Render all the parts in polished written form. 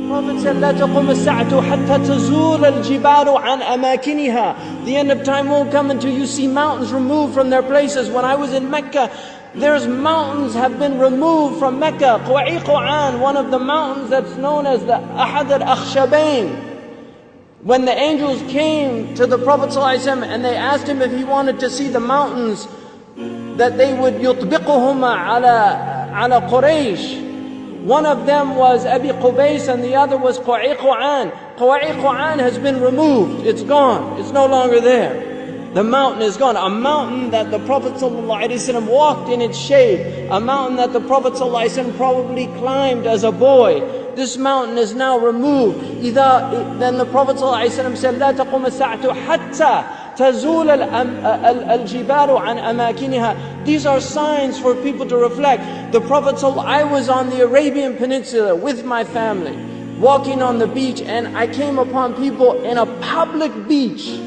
Prophet said, لا تقوم الساعة حتى تزول الجبال عن أماكنها. The end of time won't come until you see mountains removed from their places. When I was in Mecca, there's mountains have been removed from Mecca. Quwaiquan, one of the mountains that's known as the Ahad al-Akhshabain. When the angels came to the Prophet ﷺ and they asked him if he wanted to see the mountains that they would يطبقهما على قريش. One of them was Abi Qubays and the other was Quwaiquan. Quwaiquan has been removed. It's gone. It's no longer there. The mountain is gone. A mountain that the Prophet ﷺ walked in its shade. A mountain that the Prophet ﷺ probably climbed as a boy. This mountain is now removed. Then the Prophet ﷺ said, لا تقوم الساعة حتى تزول الجبال عن أماكنها. These are signs for people to reflect. The Prophet said, I was on the Arabian Peninsula with my family, walking on the beach, and I came upon people in a public beach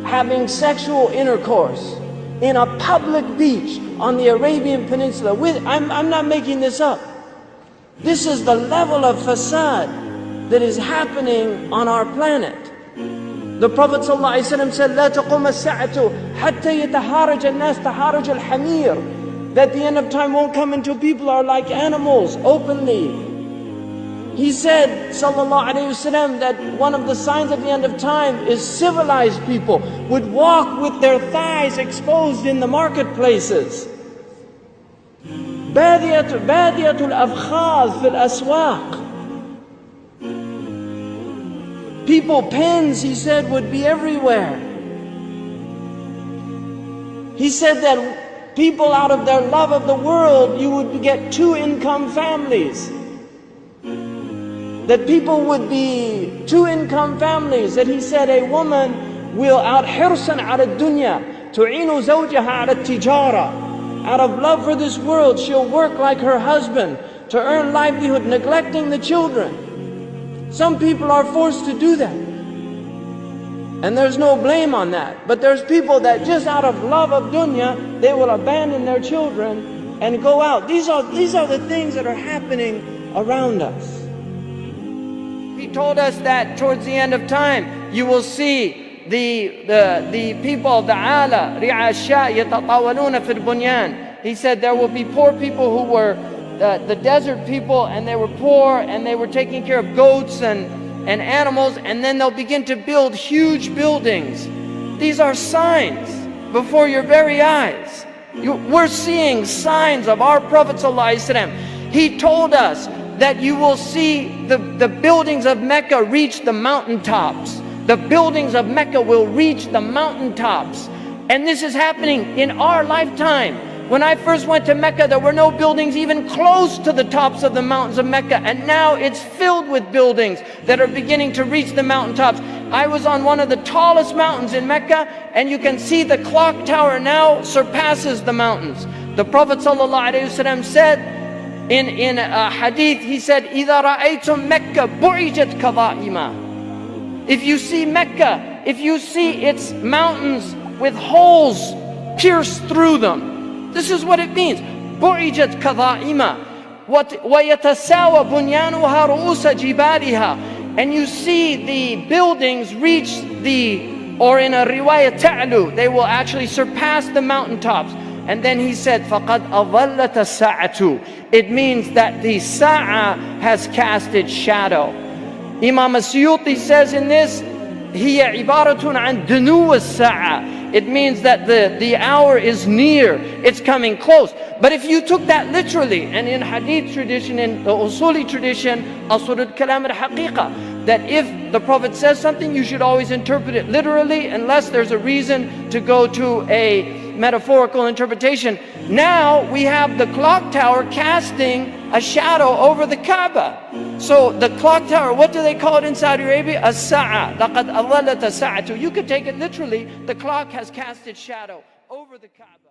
having sexual intercourse. In a public beach on the Arabian Peninsula. I'm not making this up. This is the level of fasad that is happening on our planet. The Prophet ﷺ said, لا تقوم الساعة حتى يتحارج الناس تحارج الحمير. That the end of time won't come until people are like animals openly. He said, sallallahu alayhi wasallam, that one of the signs of the end of time is civilized people would walk with their thighs exposed in the marketplaces. بادية الأفخاذ في الأسواق. People, pens, he said, would be everywhere. He said that people, out of their love of the world, you would get two-income families. That people would be two-income families. That he said a woman will out حرصا على الدنيا تعين زوجها على التجارة. Out of love for this world, she'll work like her husband to earn livelihood, neglecting the children. Some people are forced to do that. And there's no blame on that. But there's people that just out of love of dunya, they will abandon their children and go out. These are the things that are happening around us. He told us that towards the end of time, you will see the people of the ala, ri'asha yatatawaluna fil bunyan. He said there will be poor people who were the desert people, and they were poor and they were taking care of goats and animals, and then they'll begin to build huge buildings. These are signs before your very eyes. We're seeing signs of our Prophet ﷺ. He told us that you will see the buildings of Mecca reach the mountaintops. The buildings of Mecca will reach the mountaintops. And this is happening in our lifetime. When I first went to Mecca, there were no buildings even close to the tops of the mountains of Mecca. And now it's filled with buildings that are beginning to reach the mountaintops. I was on one of the tallest mountains in Mecca, and you can see the clock tower now surpasses the mountains. The Prophet ﷺ said in a hadith, he said, إِذَا رَأَيْتُمْ مَكَّةَ بُعِجَتْ كَظَائِمًا. If you see Mecca, if you see its mountains with holes pierced through them, this is what it means. بُعِجَتْ كَظَائِمًا وَيَتَسَاوَى بُنْيَانُهَا رُؤُوسَ جِبَالِهَا. And you see the buildings reach or in a riwayah ta'lu, they will actually surpass the mountaintops. And then he said, فَقَدْ أَظَلَّتَ السَّاعَةُ. It means that the Sa'a has cast its shadow. Imam As-Suyuti says in this, هِيَ عِبَارَةٌ عَنْ دُنُوَ السَّاعَةِ. It means that the hour is near, it's coming close. But if you took that literally, and in hadith tradition, in the usuli tradition, asrud kalam al-haqiqa, that if the Prophet says something, you should always interpret it literally, unless there's a reason to go to a metaphorical interpretation. Now we have the clock tower casting a shadow over the Kaaba. So the clock tower, what do they call it in Saudi Arabia? الساعة. لقد أظلت الساعة. You could take it literally. The clock has cast its shadow over the Kaaba.